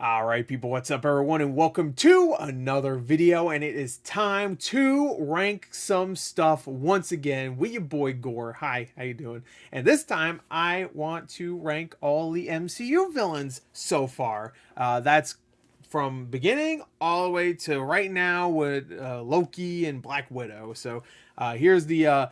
All right, people, what's up, everyone, and welcome to another video. And it is time to rank some stuff once again with your boy Gore. Hi, how you doing? And this time, I want to rank all the MCU villains so far. That's from beginning all the way to right now with Loki and Black Widow. So here's the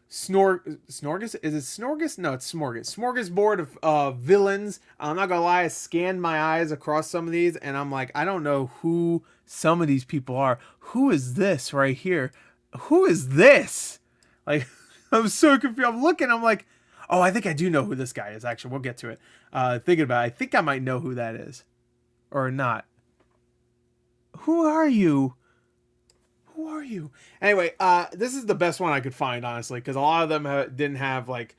Snorgus? Is it Snorgus? No, it's Smorgas. Smorgasbord of villains. I'm not gonna lie, I scanned my eyes across some of these and I'm like, I don't know who some of these people are. Who is this right here? Who is this? Like, I'm so confused. I'm looking, I'm like, oh, I think I do know who this guy is. Actually, we'll get to it. Thinking about it, I think I might know who that is. Or not. Who are you? Who are you? Anyway, this is the best one I could find, honestly, because a lot of them didn't have like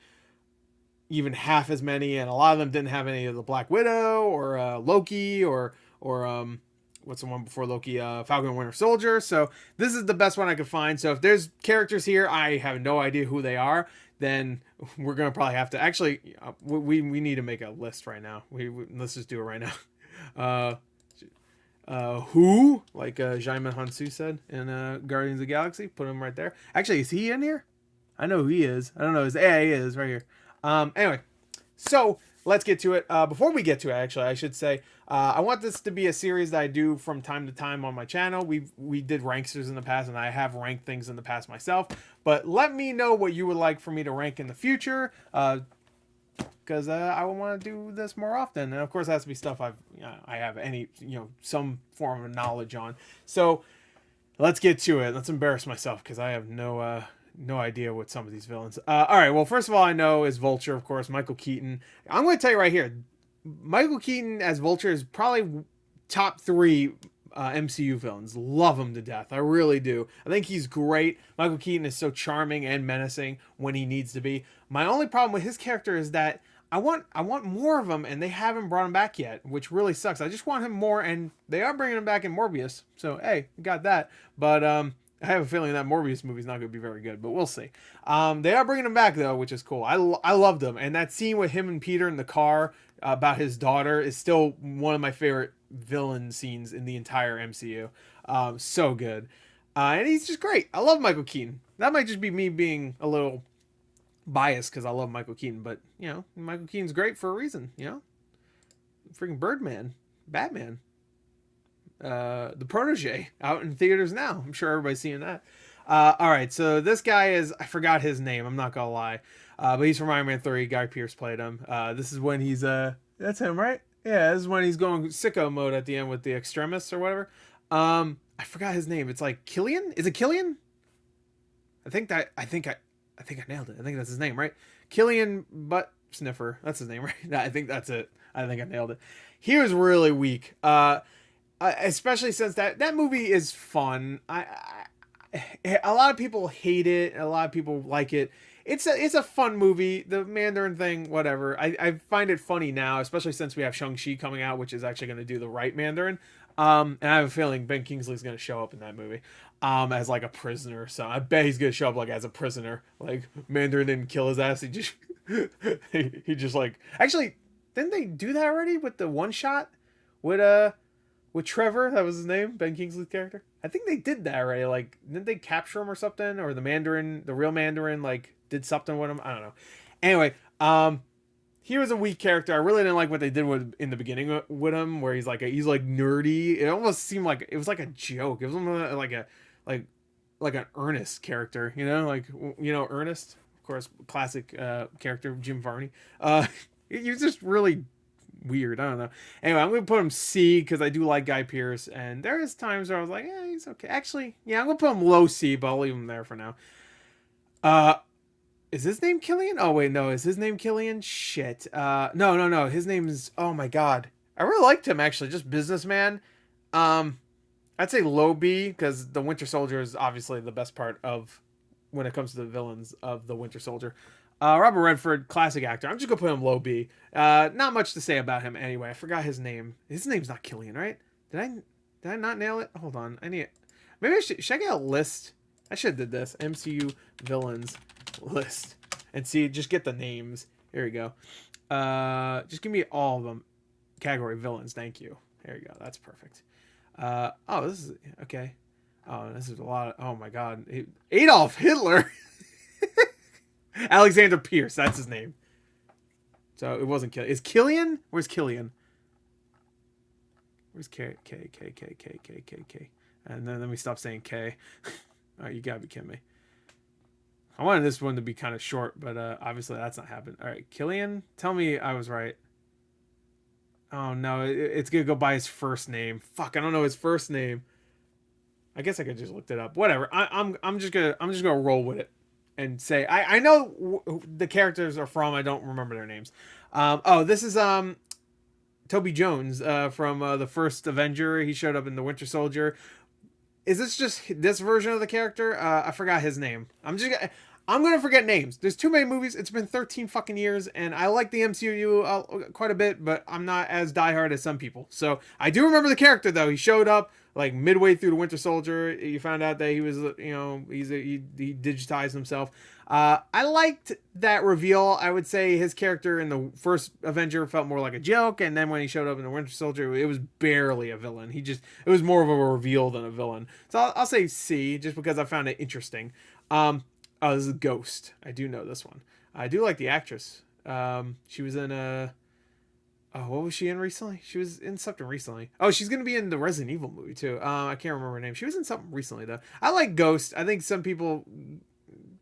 even half as many, and a lot of them didn't have any of the Black Widow or Loki or what's the one before Loki? Falcon and Winter Soldier. So this is the best one I could find. So if there's characters here I have no idea who they are, then we're gonna probably have to actually we need to make a list right now. Let's just do it right now. Who, like Jaime Hansu said in Guardians of the Galaxy, put him right there. Actually, is he in here? I know who he is. I don't know. Yeah, he is right here. Anyway, so let's get to it. Before we get to it, actually, I should say, I want this to be a series that I do from time to time on my channel. We did ranksters in the past, and I have ranked things in the past myself. But let me know what you would like for me to rank in the future. Because I want to do this more often, and of course, it has to be stuff I have any some form of knowledge on. So let's get to it. Let's embarrass myself because I have no idea what some of these villains. All right. Well, first of all, I know is Vulture, of course, Michael Keaton. I'm going to tell you right here, Michael Keaton as Vulture is probably top 3 MCU villains. Love him to death. I really do. I think he's great. Michael Keaton is so charming and menacing when he needs to be. My only problem with his character is that I want more of him, and they haven't brought him back yet, which really sucks. I just want him more, and they are bringing him back in Morbius. So hey, got that. But I have a feeling that Morbius movie's not going to be very good, but we'll see. They are bringing him back though, which is cool. I loved him, and that scene with him and Peter in the car about his daughter is still one of my favorite villain scenes in the entire MCU. So good, and he's just great. I love Michael Keaton. That might just be me being a little biased because I love Michael Keaton, but Michael Keaton's great for a reason. Freaking Birdman, Batman, the Protege out in theaters now. I'm sure everybody's seeing that. All right, so this guy is, I forgot his name, I'm not gonna lie, but he's from Iron Man 3. Guy Pearce played him. This is when he's that's him, right? Yeah, this is when he's going sicko mode at the end with the extremists or whatever. I forgot his name. It's like Killian. Is it Killian? I think I nailed it. I think that's his name, right? Killian Butt Sniffer. That's his name, right? I think that's it. I think I nailed it. He was really weak. Especially since that movie is fun. A lot of people hate it. A lot of people like it. It's a fun movie. The Mandarin thing, whatever. I find it funny now, especially since we have Shang-Chi coming out, which is actually going to do the right Mandarin. And I have a feeling Ben Kingsley's going to show up in that movie as like a prisoner. So I bet he's going to show up like as a prisoner. Like Mandarin didn't kill his ass. He just he just like, actually, didn't they do that already with the one shot with Trevor? That was his name, Ben Kingsley's character. I think they did that already. Like, didn't they capture him or something? Or the Mandarin, the real Mandarin, like did something with him? I don't know. Anyway, he was a weak character. I really didn't like what they did in the beginning with him, where he's like nerdy. It almost seemed like it was like a joke. It was like an Ernest character, like Ernest, of course, classic character, Jim Varney. He was just really weird. I don't know. Anyway, I'm gonna put him C because I do like Guy Pearce, and there's times where I was like, he's okay. Actually, yeah, I'm gonna put him low C, but I'll leave him there for now. Is his name Killian? Oh wait, no. Is his name Killian? Shit. No. His name is. Oh my god. I really liked him actually. Just businessman. I'd say low B because the Winter Soldier is obviously the best part of when it comes to the villains of the Winter Soldier. Robert Redford, classic actor. I'm just gonna put him low B. Not much to say about him anyway. I forgot his name. His name's not Killian, right? Did I not nail it? Hold on. Maybe should I get a list? I should have did this. MCU villains list and see, just get the names. Here we go. Just give me all of them. category villains. Thank you. There you go. That's perfect. Oh, this is okay. Oh, this is a lot of, oh my god. Adolf Hitler. Alexander Pierce, that's his name. So it wasn't Killian. Is Killian? Where's Killian? Where's K? And then let me stop saying K. Alright, you gotta be kidding me. I wanted this one to be kind of short, but obviously that's not happening. Alright, Killian, tell me I was right. Oh no, it's gonna go by his first name. Fuck, I don't know his first name. I guess I could just look it up. Whatever. I'm just gonna roll with it and say I know the characters are from. I don't remember their names. Oh, this is Toby Jones from the first Avenger. He showed up in the Winter Soldier. Is this just this version of the character? I forgot his name. I'm gonna forget names. There's too many movies. It's been 13 fucking years, and I like the MCU quite a bit, but I'm not as diehard as some people. So I do remember the character though. He showed up like midway through the Winter Soldier. You found out that he was, you know, he digitized himself. I liked that reveal. I would say his character in the first Avenger felt more like a joke, and then when he showed up in the Winter Soldier, it was barely a villain. It was more of a reveal than a villain. So I'll say C, just because I found it interesting. Oh, this is Ghost. I do know this one. I do like the actress. She was in oh, what was she in recently? She was in something recently. Oh, she's gonna be in the Resident Evil movie too. I can't remember her name. She was in something recently though. I like Ghost. I think some people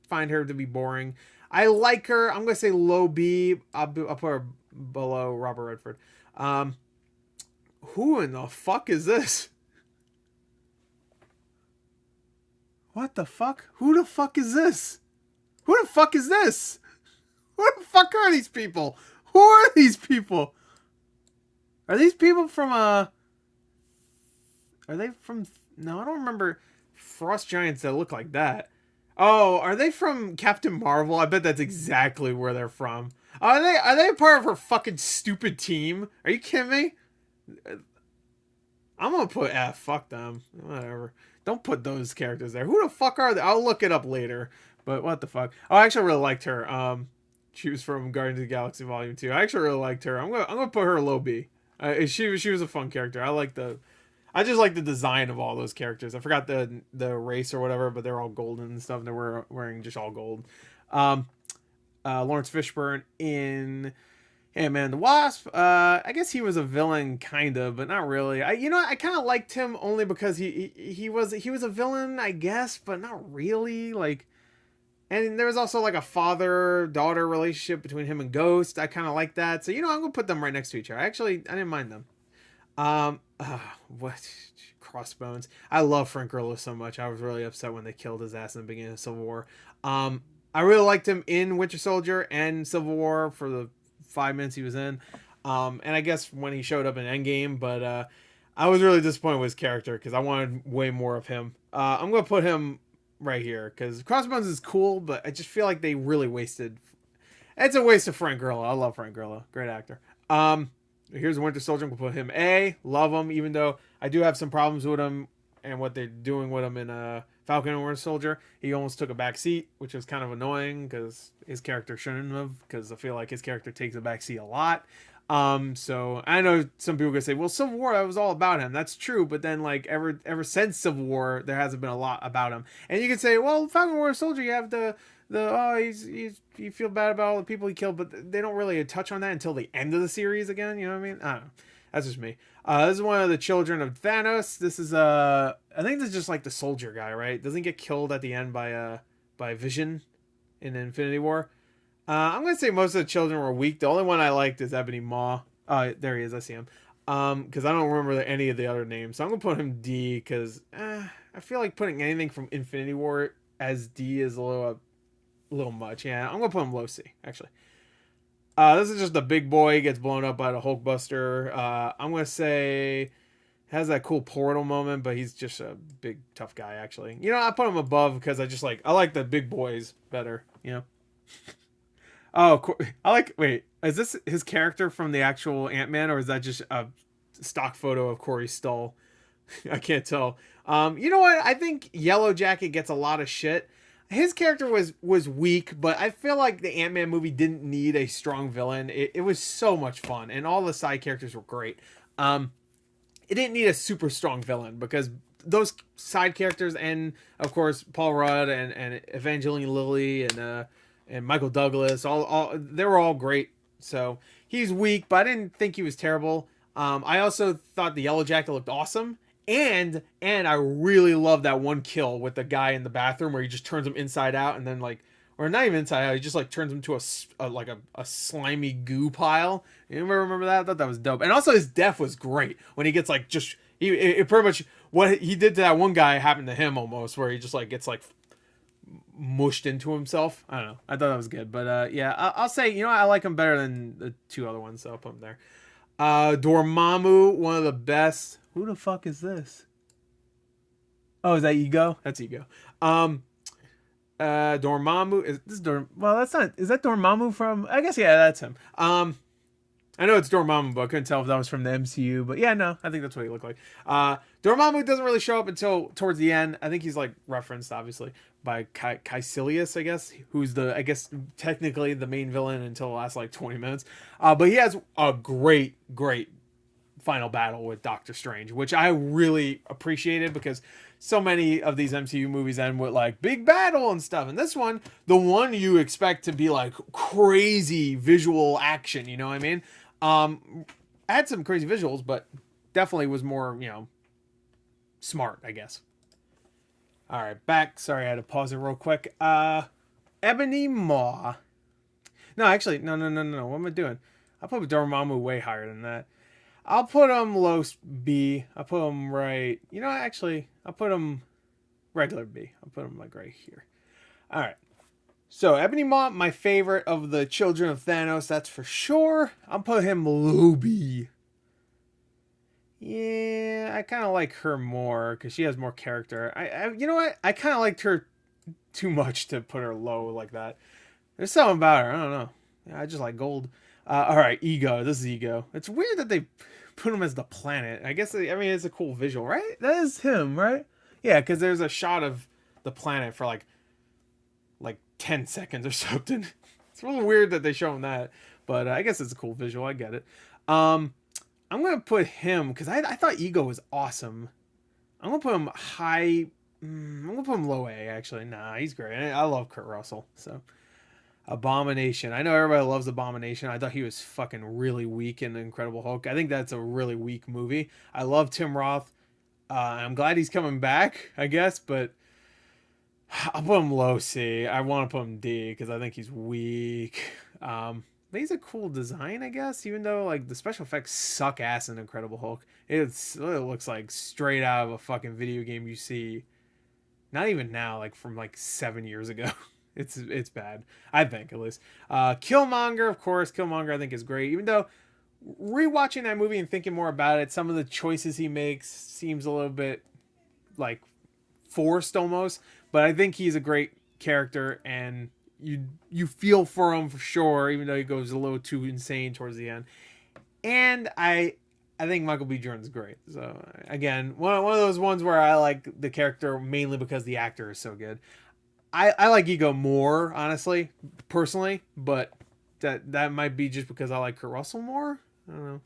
find her to be boring. I like her. I'm gonna say low B. I'll put her below Robert Redford. Who in the fuck is this? What the fuck? Who the fuck is this? Who the fuck is this? Who the fuck are these people? Who are these people? Are these people from Are they from? No, I don't remember frost giants that look like that. Oh, are they from Captain Marvel? I bet that's exactly where they're from. Are they a part of her fucking stupid team? Are you kidding me? I'm gonna put F. Fuck them. Whatever. Don't put those characters there. Who the fuck are they? I'll look it up later. But what the fuck? Oh, I actually really liked her. She was from Guardians of the Galaxy Volume 2. I actually really liked her. I'm gonna put her low B. She was a fun character. I just like the design of all those characters. I forgot the race or whatever, but they're all golden and stuff. And they're wearing just all gold. Lawrence Fishburne in Ant-Man the Wasp. I guess he was a villain, kind of, but not really. I kind of liked him only because he was a villain, I guess, but not really. Like, and there was also like a father-daughter relationship between him and Ghost. I kind of like that. So I'm gonna put them right next to each other. Actually, I didn't mind them. What? Crossbones. I love Frank Grillo so much. I was really upset when they killed his ass in the beginning of Civil War. I really liked him in Winter Soldier and Civil War for the 5 minutes he was in, and I guess when he showed up in Endgame, but I was really disappointed with his character because I wanted way more of him. I'm gonna put him right here because Crossbones is cool, but I just feel like they really wasted. It's a waste of Frank Grillo. I love Frank Grillo, great actor. Here's Winter Soldier. I'm gonna put him A. Love him, even though I do have some problems with him and what they're doing with him in Falcon and Winter Soldier. He almost took a back seat, which was kind of annoying because his character shouldn't have, because I feel like his character takes a back seat a lot. So I know some people are gonna say, well, Civil War, that was all about him. That's true, but then like ever since Civil War, there hasn't been a lot about him. And you could say, well, Falcon and Winter Soldier, you have the you feel bad about all the people he killed, but they don't really touch on that until the end of the series again. You know what I mean? I don't know. That's just me. This is one of the children of Thanos. This is I think this is just like the soldier guy, right? Doesn't get killed at the end by Vision in Infinity War. I'm gonna say most of the children were weak. The only one I liked is Ebony Maw. There he is. I see him. Because I don't remember any of the other names, so I'm gonna put him D. Because I feel like putting anything from Infinity War as D is a little much. Yeah, I'm gonna put him low C actually. This is just a big boy, gets blown up by the Hulkbuster. I'm gonna say has that cool portal moment, but he's just a big tough guy actually. I put him above because I like the big boys better. Oh, wait, is this his character from the actual Ant-Man, or is that just a stock photo of Corey Stoll? I can't tell. You know what? I think Yellowjacket gets a lot of shit. his character was weak, but I feel like the Ant-Man movie didn't need a strong villain. It was so much fun, and all the side characters were great. It didn't need a super strong villain because those side characters, and of course Paul Rudd and Evangeline Lilly and Michael Douglas, all they were all great. So he's weak, but I didn't think he was terrible. I also thought the Yellowjacket looked awesome. And I really love that one kill with the guy in the bathroom where he just turns him inside out and then like, or not even inside out, he just like turns him to a slimy goo pile. You remember that? I thought that was dope. And also his death was great when he gets like just it pretty much what he did to that one guy happened to him almost, where he just like gets like mushed into himself. I don't know. I thought that was good, but yeah, I'll say I like him better than the two other ones, so I'll put him there. Dormammu, one of the best. Who the fuck is this? Oh, is that Ego? That's Ego. Dormammu is this well, that's not. Is that Dormammu from? I guess yeah, that's him. I know it's Dormammu, but I couldn't tell if that was from the MCU. But yeah, no, I think that's what he looked like. Dormammu doesn't really show up until towards the end. I think he's like referenced, obviously, by Caecilius, I guess, who's I guess technically the main villain until the last like 20 minutes. But he has a great final battle with Doctor Strange, which I really appreciated because so many of these MCU movies end with like big battle and stuff, and this one, the one you expect to be like crazy visual action, you know what I mean? Had some crazy visuals, but definitely was more, smart, I guess. All right, back. Sorry, I had to pause it real quick. Ebony Maw. No, actually, no. What am I doing? I put Dormammu way higher than that. I'll put him low B. I'll put him right. Actually, I'll put him regular B. I'll put him like right here. All right. So, Ebony Maw, my favorite of the children of Thanos, that's for sure. I'll put him low B. Yeah, I kind of like her more because she has more character. You know what? I kind of liked her too much to put her low like that. There's something about her. I don't know. I just like gold. All right, Ego. This is Ego. It's weird that they put him as the planet. I guess, it's a cool visual, right? That is him, right? Yeah, because there's a shot of the planet for like 10 seconds or something. It's really weird that they show him that, but I guess it's a cool visual. I get it. I'm going to put him, because I thought Ego was awesome. I'm going to put him high. I'm going to put him low A, actually. Nah, he's great. I love Kurt Russell, so... Abomination. I know everybody loves Abomination. I thought he was fucking really weak in The Incredible Hulk. I think that's a really weak movie. I love Tim Roth. I'm glad he's coming back, I guess, but I'll put him low C. I want to put him D because I think he's weak. But he's a cool design, I guess, even though like the special effects suck ass in Incredible Hulk. It looks like straight out of a fucking video game you see. Not even now, like from like 7 years ago. It's bad, I think, at least. Killmonger, of course. Killmonger, I think, is great. Even though, rewatching that movie and thinking more about it, some of the choices he makes seems a little bit, like, forced almost. But I think he's a great character, and you feel for him for sure, even though he goes a little too insane towards the end. And I think Michael B. Jordan's great. So, again, one of those ones where I like the character mainly because the actor is so good. I like Ego more, honestly, personally, but that might be just because I like Kurt Russell more. I don't know.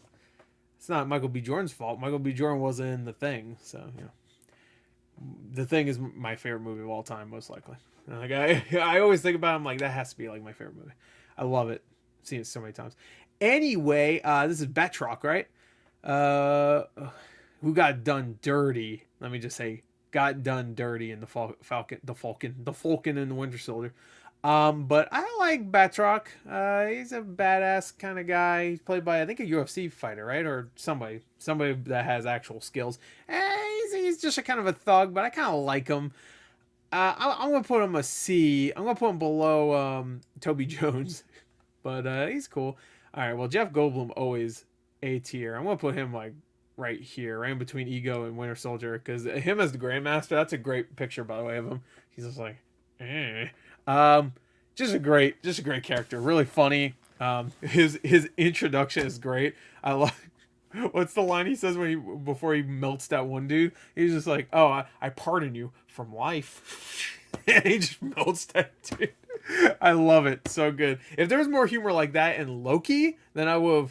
It's not Michael B. Jordan's fault. Michael B. Jordan wasn't in The Thing, so The Thing is my favorite movie of all time, most likely. Like I always think about it, I'm like, that has to be like my favorite movie. I love it. I've seen it so many times. Anyway, this is Batroc, right? Who got done dirty? Let me just say. Got done dirty in the Falcon and the Winter Soldier. But I like Batroc. He's a badass kind of guy. He's played by, I think, a UFC fighter, right? Or somebody that has actual skills. He's just a kind of a thug, but I kind of like him. I'm going to put him a C. I'm going to put him below Toby Jones. But he's cool. All right, well, Jeff Goldblum, always A tier. I'm going to put him, like, right here, right in between Ego and Winter Soldier, because him as the Grandmaster, that's a great picture, by the way, of him. He's just like, just a great character, really funny. His introduction is great. I love. What's the line he says before he melts that one dude? He's just like, "Oh, I pardon you from life." And he just melts that dude. I love it. So good. If there was more humor like that in Loki, then I would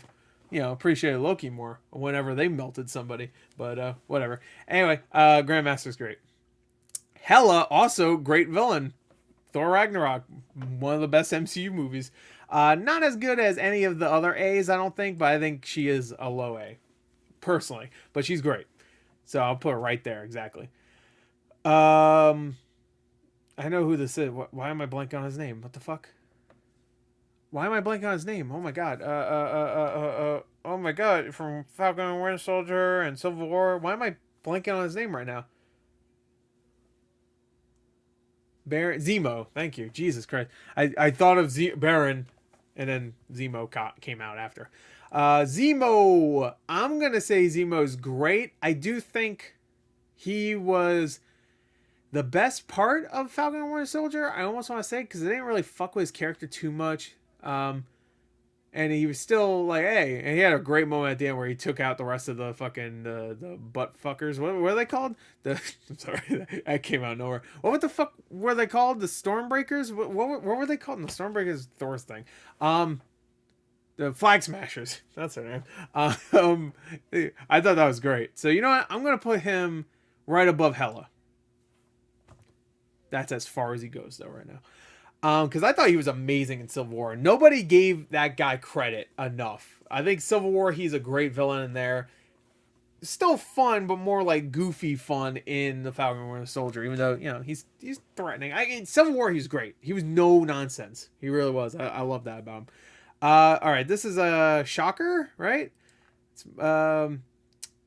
have, appreciated Loki more whenever they melted somebody. But whatever. Anyway, Grandmaster's great. Hela, also great villain. Thor Ragnarok, one of the best MCU movies. Not as good as any of the other A's, I don't think, but I think she is a low A, personally. But she's great. So I'll put her right there, exactly. I know who this is. Why am I blanking on his name? What the fuck? Why am I blanking on his name? Oh my god. Oh my god. From Falcon and Winter Soldier and Civil War. Why am I blanking on his name right now? Baron Zemo. Thank you. Jesus Christ. I thought of Baron, and then Zemo came out after. Zemo. I'm gonna say Zemo's great. I do think he was the best part of Falcon and Winter Soldier. I almost want to say, because it didn't really fuck with his character too much. And he was still like, hey, and he had a great moment at the end where he took out the rest of the fucking the butt fuckers. What are they called? I'm sorry, that came out of nowhere. What the fuck were they called? The Stormbreakers? What were they called? The Stormbreakers, Thor's thing. The Flag Smashers. That's their name. I thought that was great. So you know what? I'm gonna put him right above Hela. That's as far as he goes though right now. Because I thought he was amazing in Civil War. Nobody gave that guy credit enough. I think Civil War, he's a great villain in there. Still fun, but more like goofy fun in the Falcon and Winter Soldier. Even though he's threatening. In Civil War, he's great. He was no nonsense. He really was. I love that about him. All right, this is a shocker, right? It's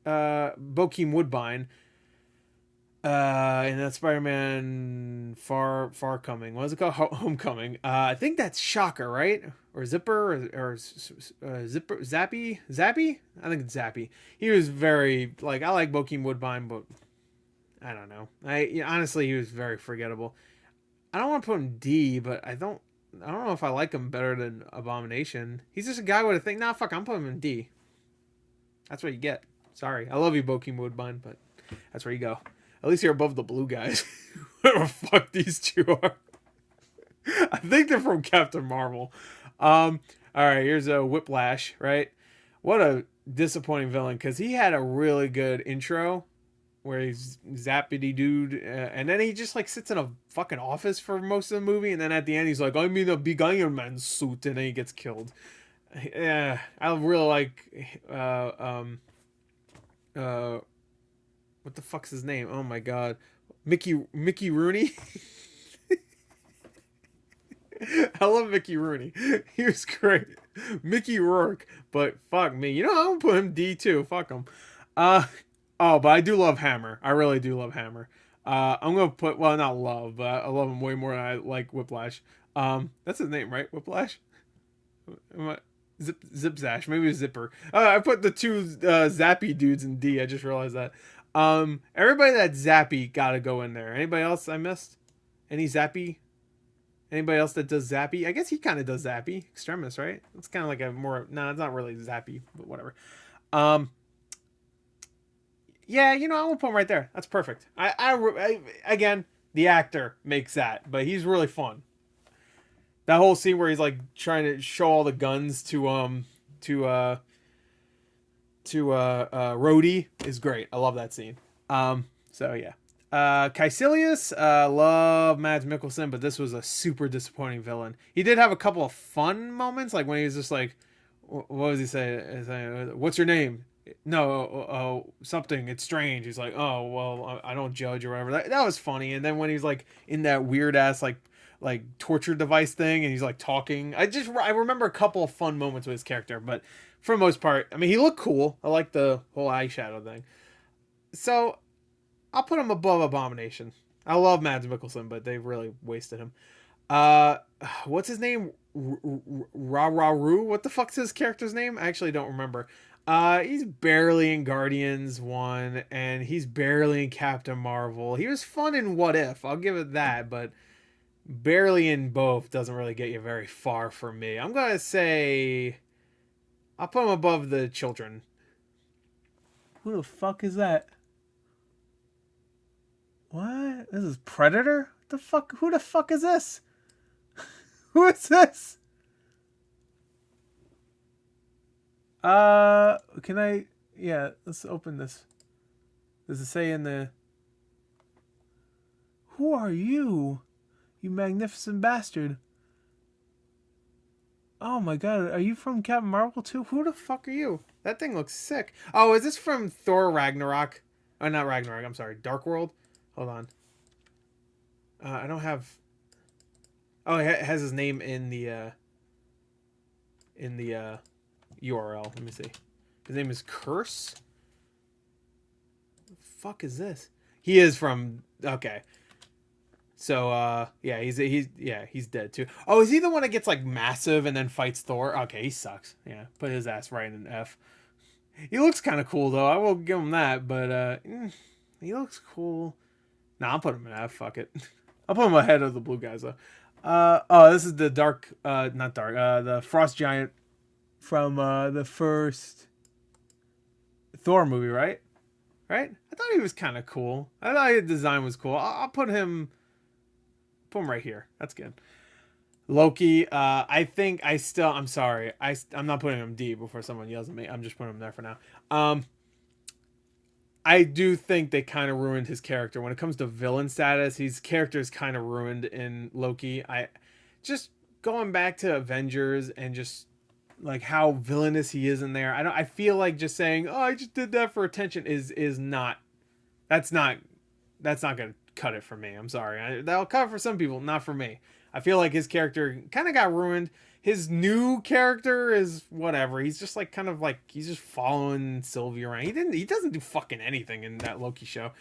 Bokeem Woodbine. And that's Spider-Man Far Coming. What is it called? Homecoming. I think that's Shocker, right? Or Zipper, or Zipper, Zappy? I think it's Zappy. He was very, I like Bokeem Woodbine, but I don't know. Honestly, he was very forgettable. I don't want to put him D, but I don't know if I like him better than Abomination. He's just a guy with a thing. Nah, fuck, I'm putting him in D. That's what you get. Sorry. I love you, Bokeem Woodbine, but that's where you go. At least you're above the blue guys. Whatever fuck these two are. I think they're from Captain Marvel. All right, here's a Whiplash, right? What a disappointing villain, because he had a really good intro where he's zappity dude, and then he just sits in a fucking office for most of the movie, and then at the end he's like, I'm in a big Iron Man suit, and then he gets killed. Yeah, I really like what the fuck's his name? Oh my god. Mickey Rooney? I love Mickey Rooney. He was great. Mickey Rourke. But fuck me. I'm gonna put him D too. Fuck him. But I do love Hammer. I really do love Hammer. I'm gonna put, well, not love, but I love him way more than I like Whiplash. That's his name, right? Whiplash? Zipzash. Maybe it was Zipper. I put the two Zappy dudes in D. I just realized that. Everybody that's Zappy gotta go in there. Anybody else I missed? Any Zappy? Anybody else that does Zappy? I guess he kind of does Zappy. Extremis, right? It's kind of like a more... No, it's not really Zappy, but whatever. Yeah, I'm gonna put him right there. That's perfect. I again, the actor makes that, but he's really fun. That whole scene where he's trying to show all the guns to Rhodey is great. I love that scene. So yeah. Caecilius, love Mads Mikkelsen, but this was a super disappointing villain. He did have a couple of fun moments, like when he was just what was he saying? What's your name? No, something. It's strange. He's like, oh, well, I don't judge or whatever. That was funny. And then when he's in that weird ass torture device thing, and he's talking. I remember a couple of fun moments with his character, but for the most part, I mean, he looked cool. I like the whole eyeshadow thing. So I'll put him above Abomination. I love Mads Mikkelsen, but they really wasted him. What's his name? Ra-Ra-Ru? What the fuck's his character's name? I actually don't remember. He's barely in Guardians 1, and he's barely in Captain Marvel. He was fun in What If, I'll give it that, but barely in both doesn't really get you very far for me. I'm gonna say I'll put him above the children. Who the fuck is that? What? This is Predator? What The fuck? Who the fuck is this? Who is this? Can I? Yeah, let's open this. Does it say in the... Who are you? You magnificent bastard. Oh my god, are you from Captain Marvel too? Who the fuck are you? That thing looks sick. Oh, is this from Thor Ragnarok? Oh, not Ragnarok, I'm sorry. Dark World? Hold on. I don't have... Oh, it has his name in the URL. Let me see. His name is Curse? The fuck is this? He is from... Okay. So, yeah, he's dead too. Oh, is he the one that gets, like, massive and then fights Thor? Okay, he sucks. Yeah, put his ass right in an F. He looks kind of cool, though. I will give him that, but, he looks cool. Nah, I'll put him in F. Fuck it. I'll put him ahead of the blue guys, though. Oh, this is the the Frost Giant from, the first Thor movie, right? Right? I thought he was kind of cool. I thought his design was cool. I'll put him right here. That's good. Loki, I'm sorry. I'm not putting him D before someone yells at me. I'm just putting him there for now. I do think they kind of ruined his character. When it comes to villain status, his character is kind of ruined in Loki. Just going back to Avengers and just like how villainous he is in there. I feel like just saying, "Oh, I just did that for attention" is not gonna cut it for me. I'm sorry. That'll cut it for some people, not for me. I feel like his character kind of got ruined. His new character is whatever. He's just like kind of like he's just following Sylvie around. He doesn't do fucking anything in that Loki show.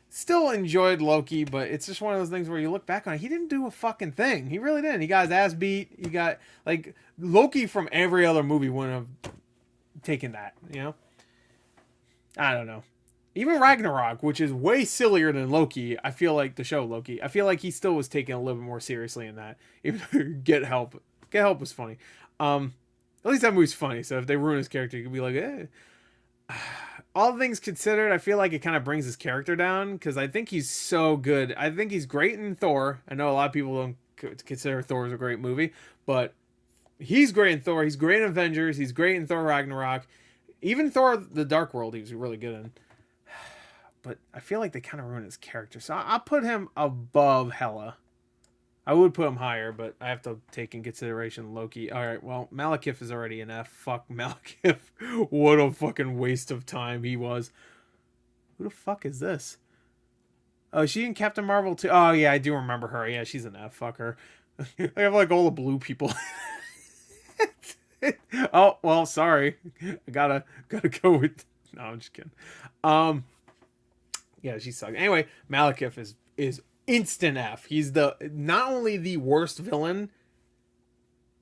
Still enjoyed Loki, but it's just one of those things where you look back on it, he didn't do a fucking thing. He really didn't. He got his ass beat. He got like Loki from every other movie wouldn't have taken that, you know? I don't know. Even Ragnarok, which is way sillier than Loki, I feel like the show Loki, I feel like he still was taken a little bit more seriously in that. Even Get Help was funny. At least that movie's funny. So if they ruin his character, you could be like, eh. All things considered, I feel like it kind of brings his character down because I think he's so good. I think he's great in Thor. I know a lot of people don't consider Thor as a great movie, but he's great in Thor. He's great in Avengers. He's great in Thor Ragnarok. Even Thor: The Dark World, he was really good in. But I feel like they kind of ruined his character. So I'll put him above Hela. I would put him higher, but I have to take in consideration Loki. All right, well, Malekith is already an F. Fuck Malekith. What a fucking waste of time he was. Who the fuck is this? Oh, is she in Captain Marvel too? Oh, yeah, I do remember her. Yeah, she's an F. Fuck her. I have like all the blue people. Oh, well, sorry. I gotta go with... No, I'm just kidding. Yeah, she sucks. Anyway, Malekith is instant F. He's not only the worst villain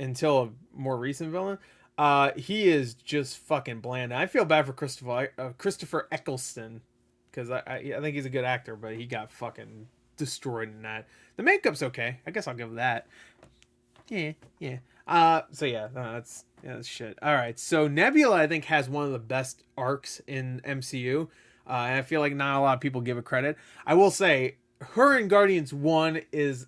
until a more recent villain, he is just fucking bland. I feel bad for Christopher Eccleston because I think he's a good actor, but he got fucking destroyed in that. The makeup's okay. I guess I'll give that. Yeah. So yeah, that's shit. All right, so Nebula I think has one of the best arcs in MCU. And I feel like not a lot of people give it credit. I will say, her in Guardians 1 is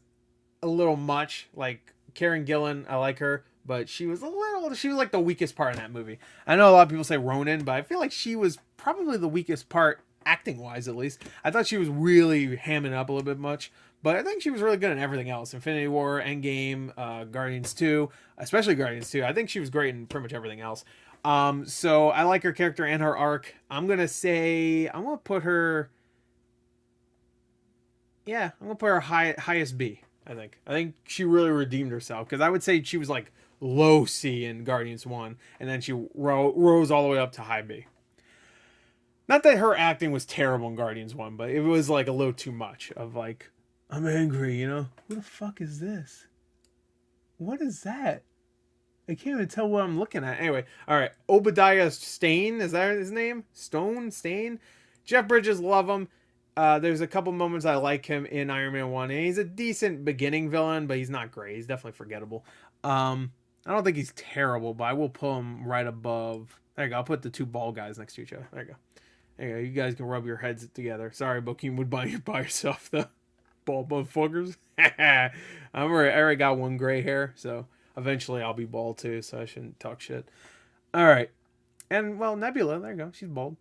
a little much. Like, Karen Gillan, I like her, but she was like the weakest part in that movie. I know a lot of people say Ronan, but I feel like she was probably the weakest part, acting-wise at least. I thought she was really hamming up a little bit much, but I think she was really good in everything else. Infinity War, Endgame, Guardians 2, especially Guardians 2. I think she was great in pretty much everything else. So I like her character and her arc. I'm gonna put her highest B. I think she really redeemed herself because I would say she was like low C in Guardians 1 and then she rose all the way up to high B. Not that her acting was terrible in Guardians 1, but it was like a little too much of like, I'm angry, you know? Who the fuck is this? What is that? I can't even tell what I'm looking at. Anyway, all right. Obadiah Stane, is that his name? Stane? Jeff Bridges, love him. There's a couple moments I like him in Iron Man 1. And he's a decent beginning villain, but he's not great. He's definitely forgettable. I don't think he's terrible, but I will put him right above. There you go. I'll put the two bald guys next to each other. There you go. You guys can rub your heads together. Sorry, Bokeem would buy you by yourself, though. Bald motherfuckers. I already got one gray hair, so eventually I'll be bald too, so I shouldn't talk shit. All right. And, well, Nebula, there you go. She's bald.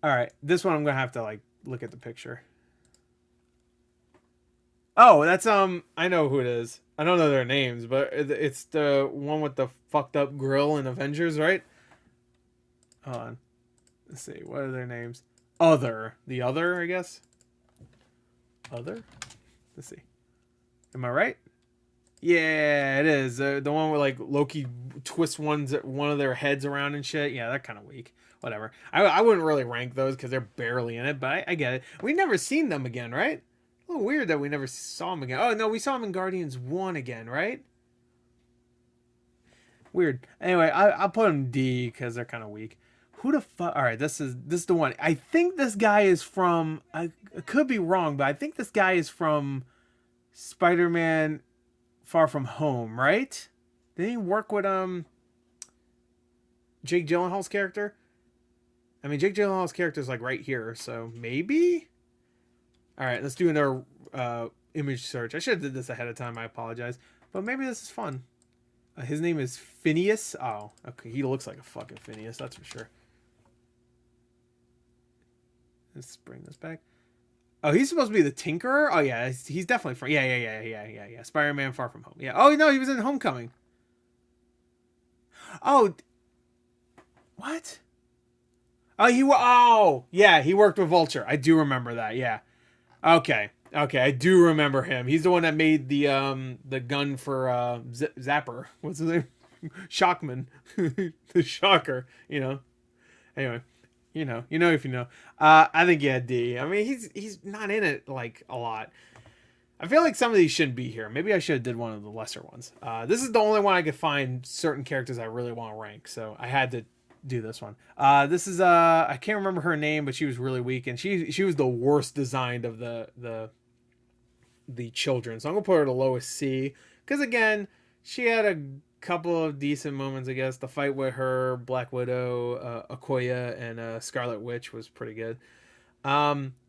All right. This one I'm going to have to, like, look at the picture. Oh, that's, I know who it is. I don't know their names, but it's the one with the fucked up grill in Avengers, right? Hold on. Let's see. What are their names? Other. The Other, I guess. Other? Let's see. Am I right? Yeah, it is. The one where, like, Loki twists one of their heads around and shit. Yeah, they're kind of weak. Whatever. I wouldn't really rank those because they're barely in it, but I get it. We've never seen them again, right? A little weird that we never saw them again. Oh, no, we saw them in Guardians 1 again, right? Weird. Anyway, I'll put them D because they're kind of weak. Who the fuck? All right, this is the one. I think this guy is from... I could be wrong, but I think this guy is from Spider-Man Far From Home, right? Did he work with Jake Gyllenhaal's character? I mean, Jake Gyllenhaal's character is like right here, so maybe? All right, let's do another image search. I should have did this ahead of time. I apologize. But maybe this is fun. His name is Phineas. Oh, okay. He looks like a fucking Phineas, that's for sure. Let's bring this back. Oh, he's supposed to be the Tinkerer? Oh, yeah. He's definitely from... Yeah. Spider-Man Far From Home. Yeah. Oh, no, he was in Homecoming. Oh. What? Oh, yeah. He worked with Vulture. I do remember that. Yeah. Okay. I do remember him. He's the one that made the gun for Zapper. What's his name? Shockman. The Shocker. You know. Anyway. You know if you know. I think yeah, D. I mean, he's not in it like a lot. I feel like some of these shouldn't be here. Maybe I should have did one of the lesser ones. This is the only one I could find certain characters I really want to rank, so I had to do this one. This is I can't remember her name, but she was really weak, and she was the worst designed of the children. So I'm gonna put her to lowest C, because again, she had a couple of decent moments, I guess. The fight with her, Black Widow, Okoye, and Scarlet Witch was pretty good.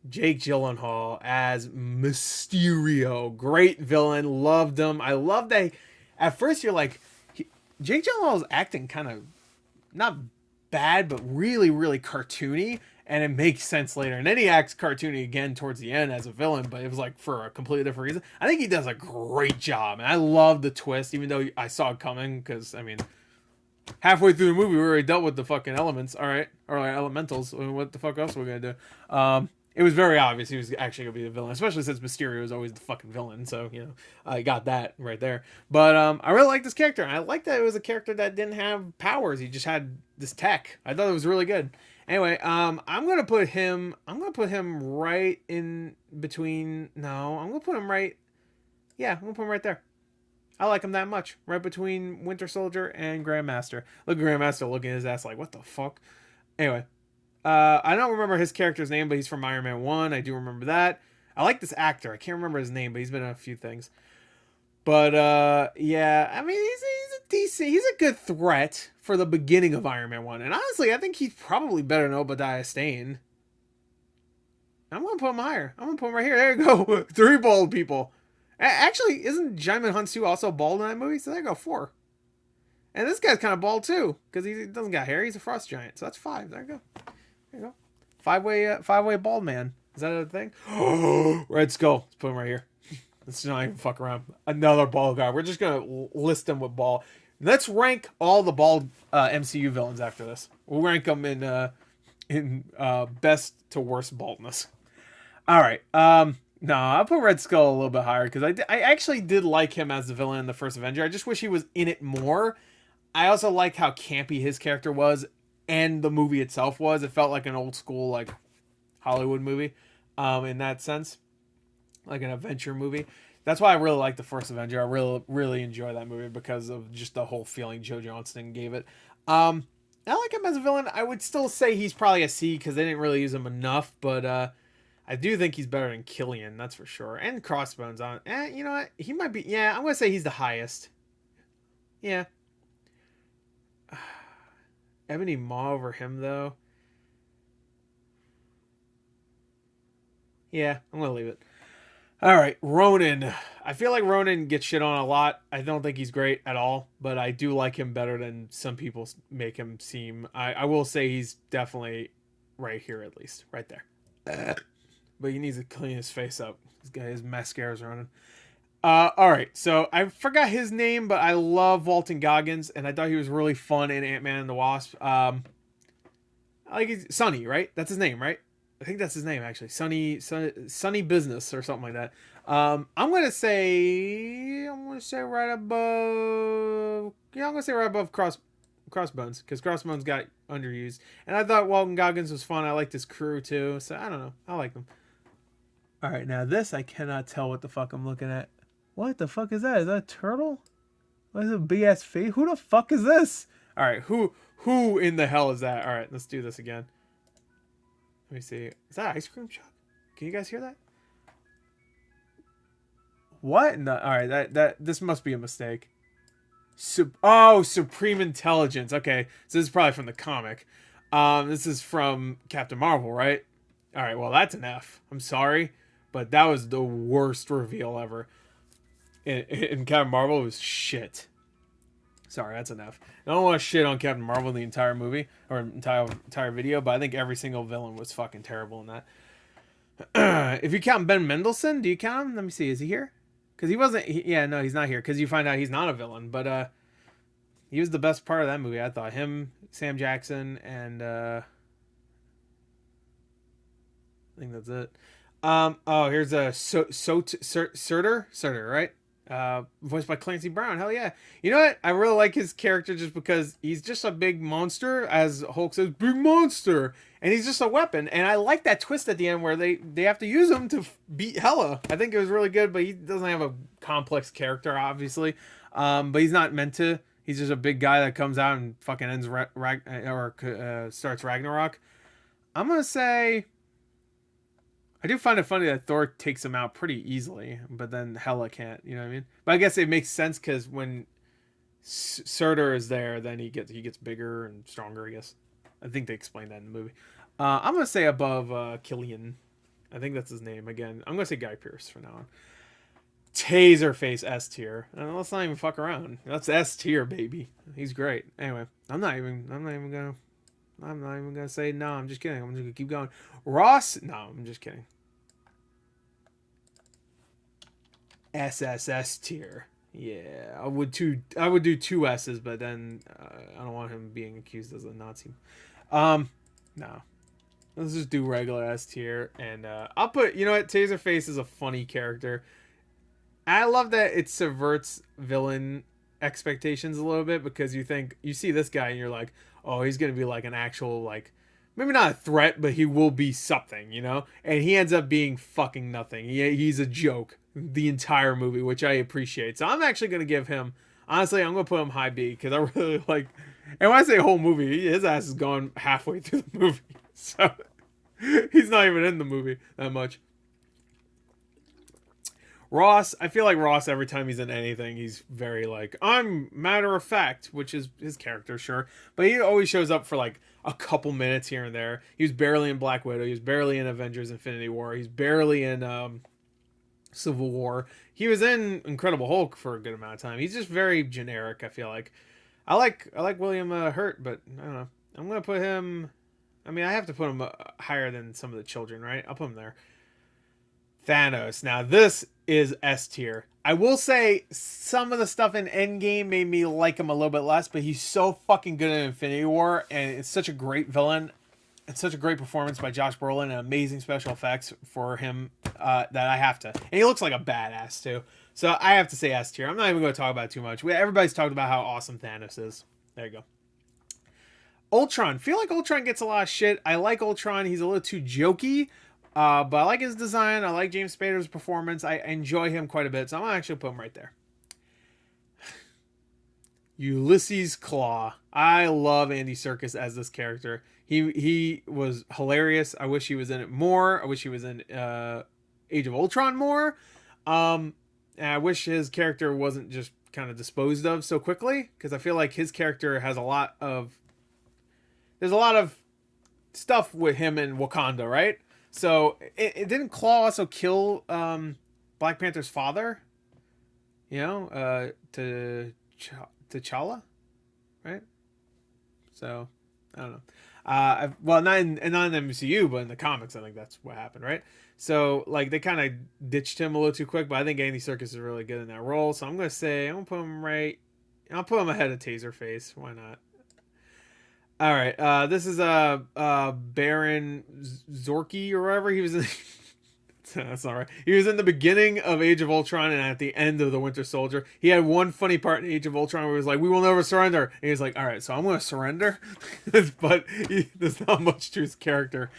Jake Gyllenhaal as Mysterio, great villain, loved him. I love that. At first, you're like, Jake Gyllenhaal's acting kind of not bad, but really, really cartoony, and it makes sense later. And then he acts cartoony again towards the end as a villain, but it was like for a completely different reason. I think he does a great job, and I love the twist, even though I saw it coming, because, I mean, halfway through the movie, we already dealt with the fucking elements, all right? Or like elementals. I mean, what the fuck else are we going to do? It was very obvious he was actually going to be the villain, especially since Mysterio is always the fucking villain, so, you know, I got that right there. But I really like this character, and I like that it was a character that didn't have powers. He just had this tech. I thought it was really good. Anyway, I'm gonna put him right in between. No, I'm gonna put him right. Yeah, I'm gonna put him right there. I like him that much. Right between Winter Soldier and Grandmaster. Look at Grandmaster looking at his ass like, what the fuck? Anyway, I don't remember his character's name, but he's from Iron Man 1. I do remember that. I like this actor. I can't remember his name, but he's been in a few things. But yeah, I mean, he's a good threat for the beginning of Iron Man 1. And honestly, I think he's probably better than Obadiah Stane. I'm going to put him higher. I'm going to put him right here. There you go. 3 bald people. Actually, isn't Jaimin Hunsu also bald in that movie? So there you go, 4. And this guy's kind of bald too, because he doesn't got hair. He's a frost giant. So that's 5. There you go. There you go. Five-way bald man. Is that a thing? Red Skull. Let's put him right here. Let's not even fuck around. Another bald guy. We're just going to list them with bald. Let's rank all the bald MCU villains after this. We'll rank them in best to worst baldness. All right. No, I'll put Red Skull a little bit higher because I actually did like him as the villain in the first Avenger. I just wish he was in it more. I also like how campy his character was and the movie itself was. It felt like an old school like Hollywood movie in that sense. Like an adventure movie. That's why I really like the first Avenger. I really enjoy that movie because of just the whole feeling Joe Johnston gave it. I like him as a villain. I would still say he's probably a C because they didn't really use him enough, but I do think he's better than Killian, that's for sure. And Crossbones on. You know what? He might be. Yeah, I'm gonna say he's the highest. Yeah. Ebony Maw over him though. Yeah, I'm gonna leave it. All right, Ronan. I feel like Ronan gets shit on a lot. I don't think he's great at all, but I do like him better than some people make him seem. I will say he's definitely right here, at least. Right there. But he needs to clean his face up. His mascara's running. All right, so I forgot his name, but I love Walton Goggins, and I thought he was really fun in Ant-Man and the Wasp. I like Sonny, right? That's his name, right? I think that's his name actually. Sunny Business or something like that. I'm gonna say right above. Yeah, I'm gonna say right above Crossbones, because Crossbones got underused, and I thought Walton Goggins was fun. I liked his crew too, so I don't know. I like them. All right, now this I cannot tell what the fuck I'm looking at. What the fuck is that? Is that a turtle? What is a big ass face? Who the fuck is this? All right, who in the hell is that? All right, let's do this again. Let me see. Is that an ice cream truck? Can you guys hear that? What? No, all right, this must be a mistake. Supreme Intelligence. Okay, so this is probably from the comic. This is from Captain Marvel, right? All right, well that's an F. I'm sorry, but that was the worst reveal ever. In Captain Marvel, it was shit. Sorry, that's enough. I don't want to shit on Captain Marvel the entire movie or entire video, but I think every single villain was fucking terrible in that. If you count Ben Mendelsohn, do you count him? Let me see. Is he here? Because he wasn't. Yeah, no, he's not here. Because you find out he's not a villain, but he was the best part of that movie. I thought him, Sam Jackson, and I think that's it. Here's a Surtur, right? Voiced by Clancy Brown. Hell yeah. You know what? I really like his character just because he's just a big monster, as Hulk says, big monster. And he's just a weapon. And I like that twist at the end where they have to use him to beat Hela. I think it was really good, but he doesn't have a complex character, obviously. But he's not meant to. He's just a big guy that comes out and fucking ends starts Ragnarok. I'm going to say... I do find it funny that Thor takes him out pretty easily, but then Hela can't. You know what I mean? But I guess it makes sense because when Surtur is there, then he gets bigger and stronger. I guess. I think they explained that in the movie. I'm gonna say above Killian. I think that's his name. Again, I'm gonna say Guy Pearce for now on. Taserface S tier. Let's not even fuck around. That's S tier, baby. He's great. Anyway, I'm not even gonna say no. I'm just kidding. I'm just gonna keep going. Ross? No, I'm just kidding. SSS tier. Yeah, I would do two S's, but then I don't want him being accused as a Nazi. No. Let's just do regular S tier, and I'll put. You know what? Taserface is a funny character. I love that it subverts villain expectations a little bit, because you see this guy and you're like, oh, he's gonna be like an actual, like, maybe not a threat, but he will be something, you know? And he ends up being fucking nothing. He's a joke the entire movie, which I appreciate. So I'm actually gonna give him, honestly, I'm gonna put him high B, because I really like, and when I say whole movie, his ass is gone halfway through the movie. So he's not even in the movie that much. Ross, I feel like Ross, every time he's in anything, he's very like, I'm matter of fact, which is his character, sure. But he always shows up for like a couple minutes here and there. He was barely in Black Widow. He was barely in Avengers Infinity War. He's barely in Civil War. He was in Incredible Hulk for a good amount of time. He's just very generic, I feel like. I like William Hurt, but I don't know. I'm going to put him, I mean, I have to put him higher than some of the children, right? I'll put him there. Thanos. Now, this is S tier. I will say some of the stuff in Endgame made me like him a little bit less, but he's so fucking good in Infinity War, and it's such a great villain. It's such a great performance by Josh Brolin and amazing special effects for him that I have to. And he looks like a badass, too. So I have to say S tier. I'm not even going to talk about it too much. Everybody's talked about how awesome Thanos is. There you go. Ultron. Feel like Ultron gets a lot of shit. I like Ultron. He's a little too jokey. But I like his design. I like James Spader's performance. I enjoy him quite a bit. So I'm going to actually put him right there. Ulysses Claw. I love Andy Serkis as this character. He was hilarious. I wish he was in it more. I wish he was in Age of Ultron more. And I wish his character wasn't just kind of disposed of so quickly, because I feel like his character has there's a lot of stuff with him in Wakanda, right? So it didn't Claw also kill Black Panther's father. You know, T'Challa, right? So I don't know. Well, not in the MCU, but in the comics, I think that's what happened, right? So like they kind of ditched him a little too quick, but I think Andy Serkis is really good in that role. So I'm gonna put him right. I'll put him ahead of Taserface. Why not? All right. This is Baron Zorky or whatever he was in. That's all right. He was in the beginning of Age of Ultron and at the end of the Winter Soldier. He had one funny part in Age of Ultron where he was like, "We will never surrender." And he was like, "All right, so I'm going to surrender," but there's not much to his character.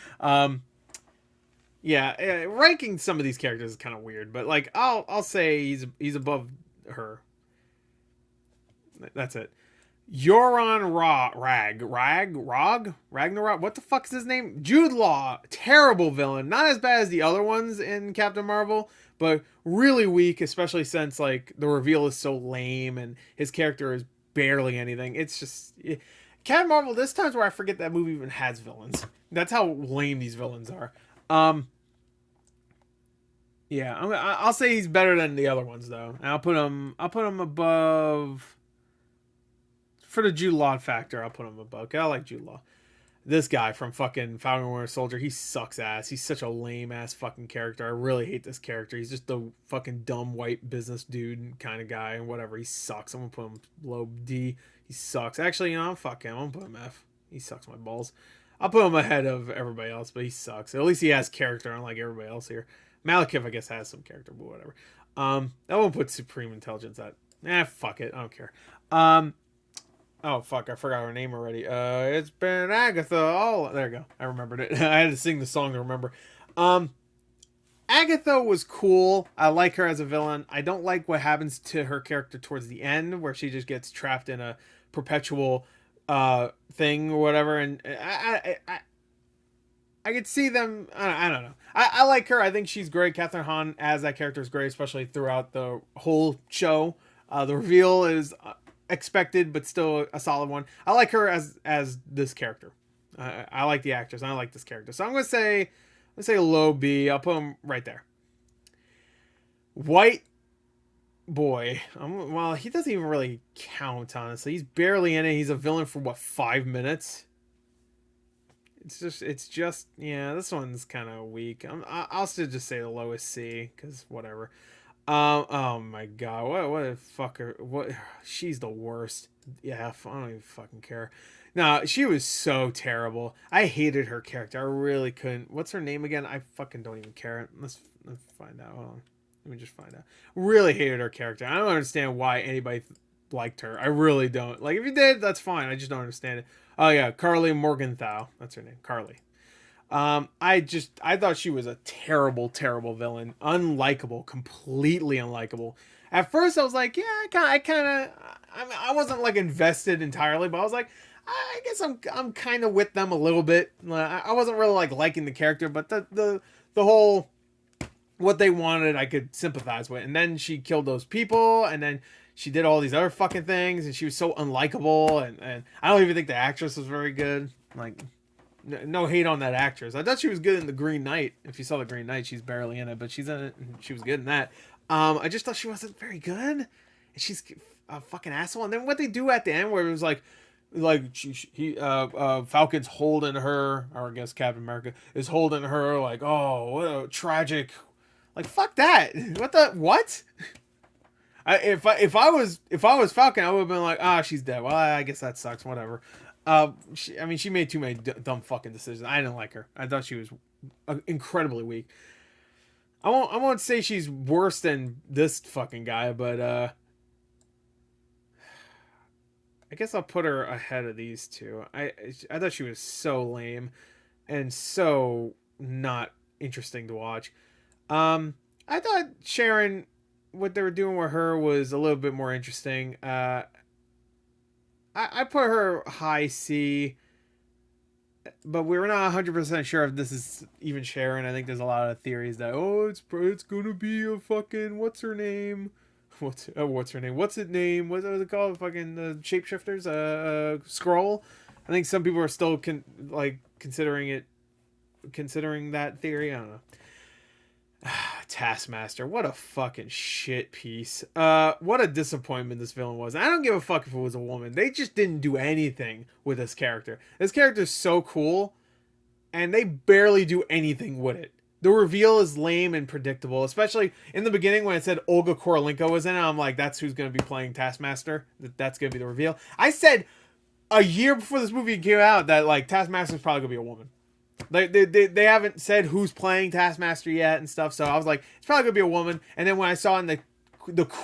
Yeah, ranking some of these characters is kind of weird, but like I'll say he's above her. That's it. Euron Ragnarok. What the fuck is his name? Jude Law, terrible villain. Not as bad as the other ones in Captain Marvel, but really weak, especially since like the reveal is so lame and his character is barely anything. It's just Captain Marvel. There's times where I forget that movie even has villains. That's how lame these villains are. Yeah, I'll say he's better than the other ones though. And I'll put him above. For the Jude Law factor, I'll put him above. I like Jude Law. This guy from fucking Falcon and Winter Soldier, he sucks ass. He's such a lame ass fucking character. I really hate this character. He's just the fucking dumb white business dude kind of guy and whatever. He sucks. I'm gonna put him low D. He sucks. Actually, you know, fuck him. I'm gonna put him F. He sucks my balls. I'll put him ahead of everybody else, but he sucks. At least he has character, unlike everybody else here. Malekith, I guess, has some character, but whatever. I won't put Supreme Intelligence at. Fuck it. I don't care. Oh, fuck, I forgot her name already. It's been Agatha. Oh, there you go. I remembered it. I had to sing the song to remember. Agatha was cool. I like her as a villain. I don't like what happens to her character towards the end, where she just gets trapped in a perpetual thing or whatever. And I could see them. I don't know. I like her. I think she's great. Catherine Hahn as that character is great, especially throughout the whole show. The reveal is expected, but still a solid one. I like her as this character. I like the actress. I like this character. So I'm gonna say low B. I'll put him right there. White boy. Well, he doesn't even really count, honestly. He's barely in it. He's a villain for what, 5 minutes. It's just yeah. This one's kind of weak. I'll still just say the lowest C because whatever. Oh my god, what a fucker. What, she's the worst. Yeah, I don't even fucking care. No, she was so terrible. I hated her character. I really couldn't. What's her name again? I fucking don't even care. Let's find out. Hold on. Let me just find out. Really hated her character. I don't understand why anybody liked her. I really don't. Like, if you did, that's fine. I just don't understand it. Oh yeah, Carly Morgenthau. That's her name. Carly. I thought she was a terrible villain, unlikable, completely unlikable. At first, I was like, yeah, I wasn't like invested entirely, but I was like, I guess I'm kind of with them a little bit. I wasn't really like liking the character, but the whole what they wanted, I could sympathize with. And then she killed those people, and then she did all these other fucking things, and she was so unlikable, and I don't even think the actress was very good. Like, no hate on that actress. I thought she was good in The Green Knight. If you saw The Green Knight, she's barely in it, but she's in it, and she was good in that. I just thought she wasn't very good. And she's a fucking asshole. And then what they do at the end, where it was like Falcon's holding her, or I guess Captain America is holding her, like, oh, what a tragic. Like, fuck that. What? If I was Falcon, I would have been like, she's dead. Well, I guess that sucks. Whatever. She made too many dumb fucking decisions. I didn't like her. I thought she was incredibly weak. I won't say she's worse than this fucking guy, but I guess I'll put her ahead of these two. I thought she was so lame and so not interesting to watch. I thought Sharon, what they were doing with her was a little bit more interesting. I put her high C, but we were not 100% sure if this is even Sharon. I think there's a lot of theories that, it's gonna be a fucking, what's her name? What's her name? What's it name? What was it called? Fucking shapeshifters? Scroll. I think some people are still considering that theory. I don't know. Taskmaster. What a fucking shit piece. What a disappointment this villain was. I don't give a fuck if it was a woman. They just didn't do anything with this character. This character is so cool, and they barely do anything with it. The reveal is lame and predictable, especially in the beginning when it said Olga Kurylenko was in it. I'm like, that's who's going to be playing Taskmaster. That's going to be the reveal. I said a year before this movie came out that, like, Taskmaster's probably going to be a woman. They haven't said who's playing Taskmaster yet and stuff, so I was like, it's probably going to be a woman. And then when I saw in the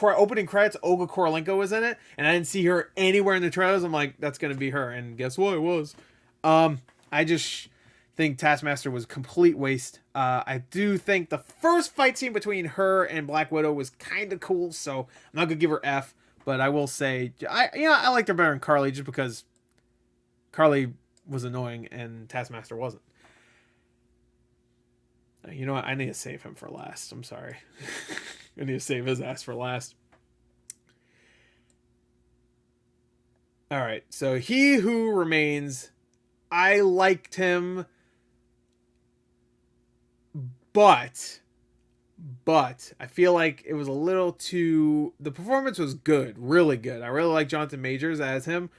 opening credits, Olga Kurylenko was in it, and I didn't see her anywhere in the trailers, I'm like, that's going to be her. And guess what? It was. I just think Taskmaster was a complete waste. I do think the first fight scene between her and Black Widow was kind of cool, so I'm not gonna give her F, but I will say I liked her better than Carly just because Carly was annoying and Taskmaster wasn't. You know what? I need to save him for last. I'm sorry. I need to save his ass for last. All right, so He Who Remains. I liked him. But I feel like it was a little too... The performance was good, really good. I really like Jonathan Majors as him.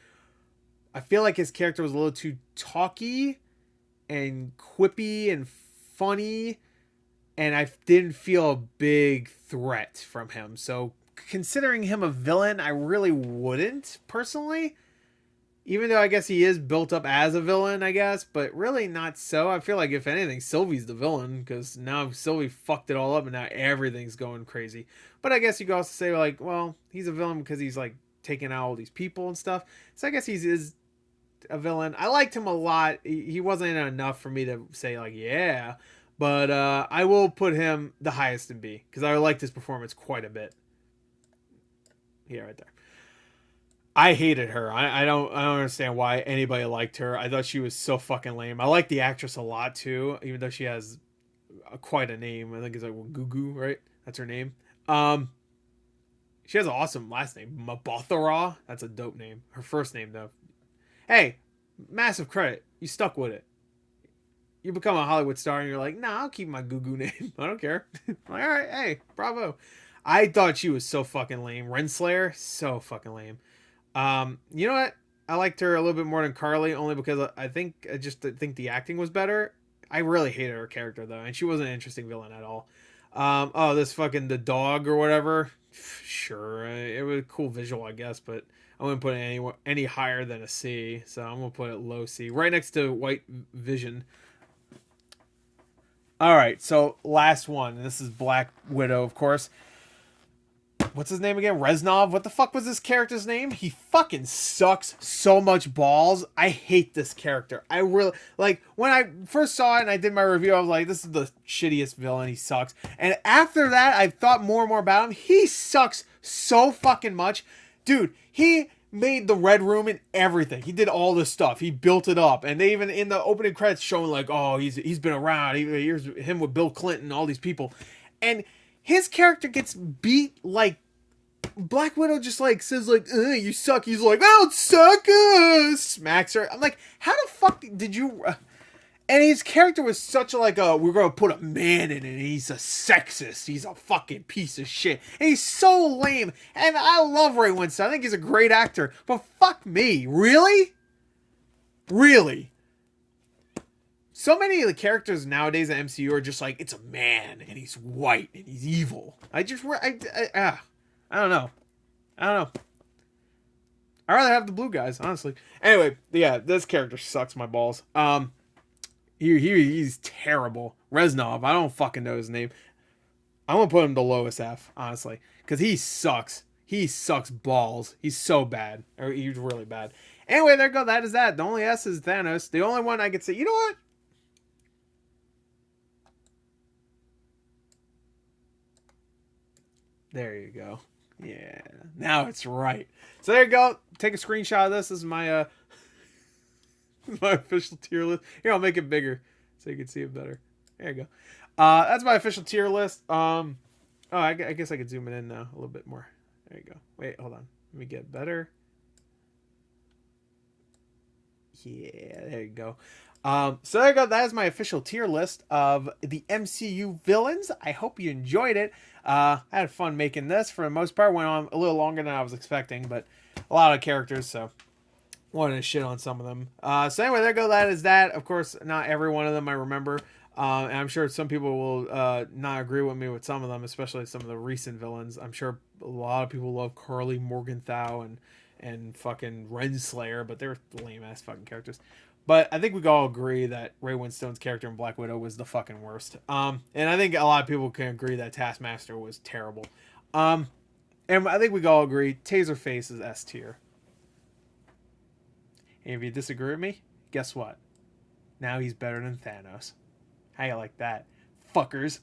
I feel like his character was a little too talky and quippy and funny, and I didn't feel a big threat from him. So considering him a villain, I really wouldn't, personally. Even though I guess he is built up as a villain, I guess, but really not so. I feel like, if anything, Sylvie's the villain, because now Sylvie fucked it all up and now everything's going crazy. But I guess you could also say, like, well, he's a villain because he's, like, taking out all these people and stuff. So I guess he is a villain. I liked him a lot. He wasn't enough for me to say, like, yeah. But I will put him the highest in B, because I liked his performance quite a bit. Yeah, right there. I hated her. I don't understand why anybody liked her. I thought she was so fucking lame. I like the actress a lot too, even though she has quite a name. I think it's like Gugu, right? That's her name. She has an awesome last name, Mabothara. That's a dope name. Her first name though. Hey, massive credit. You stuck with it. You become a Hollywood star and you're like, nah, I'll keep my Gugu name. I don't care. Like, all right, hey, bravo. I thought she was so fucking lame. Renslayer, so fucking lame. You know what? I liked her a little bit more than Carly, only because I just think the acting was better. I really hated her character though, and she wasn't an interesting villain at all. Oh, this fucking the dog or whatever. Sure, it was a cool visual, I guess, but I wouldn't put it any higher than a C, so I'm gonna put it low C, right next to White Vision. All right, so last one. This is Black Widow, of course. What's his name again? Reznov? What the fuck was this character's name? He fucking sucks so much balls. I hate this character. I really... Like, when I first saw it and I did my review, I was like, this is the shittiest villain. He sucks. And after that, I thought more and more about him. He sucks so fucking much. Dude, he made the Red Room and everything. He did all this stuff. He built it up. And they even, in the opening credits, showing like, oh, he's been around. Here's him with Bill Clinton, all these people. And his character gets beat like... Black Widow just like says like, you suck. He's like, I don't suck. Smacks her. I'm like, how the fuck did you... And his character was such a, like, we're going to put a man in it. And he's a sexist. He's a fucking piece of shit. And he's so lame. And I love Ray Winstone. I think he's a great actor. But fuck me. Really? Really? So many of the characters nowadays in MCU are just like, it's a man. And he's white. And he's evil. I don't know. I'd rather have the blue guys, honestly. Anyway, yeah, this character sucks my balls. He's terrible. Reznov, I don't fucking know his name. I'm gonna put him the lowest F, honestly, because he sucks. He sucks balls. He's so bad. Or he's really bad. Anyway, there you go. That is that. The only S is Thanos. The only one I could say, you know what? There you go. Yeah, now it's right. So there you go. Take a screenshot of this. This is my my official tier list. Here, I'll make it bigger so you can see it better. There you go. That's my official tier list. Oh, I guess I could zoom it in now a little bit more. There you go. Wait, hold on. Let me get better. Yeah, there you go. So there you go. That is my official tier list of the MCU villains. I hope you enjoyed it. I had fun making this. For the most part, went on a little longer than I was expecting, but a lot of characters, so wanted to shit on some of them. So anyway, there you go. That is that. Of course, not every one of them I remember. And I'm sure some people will not agree with me with some of them, especially some of the recent villains. I'm sure a lot of people love Carly Morgenthau and fucking Renslayer, but they're lame ass fucking characters. But I think we can all agree that Ray Winstone's character in Black Widow was the fucking worst. And I think a lot of people can agree that Taskmaster was terrible. And I think we can all agree Taserface is S tier. And if you disagree with me, guess what? Now he's better than Thanos. How you like that? Fuckers.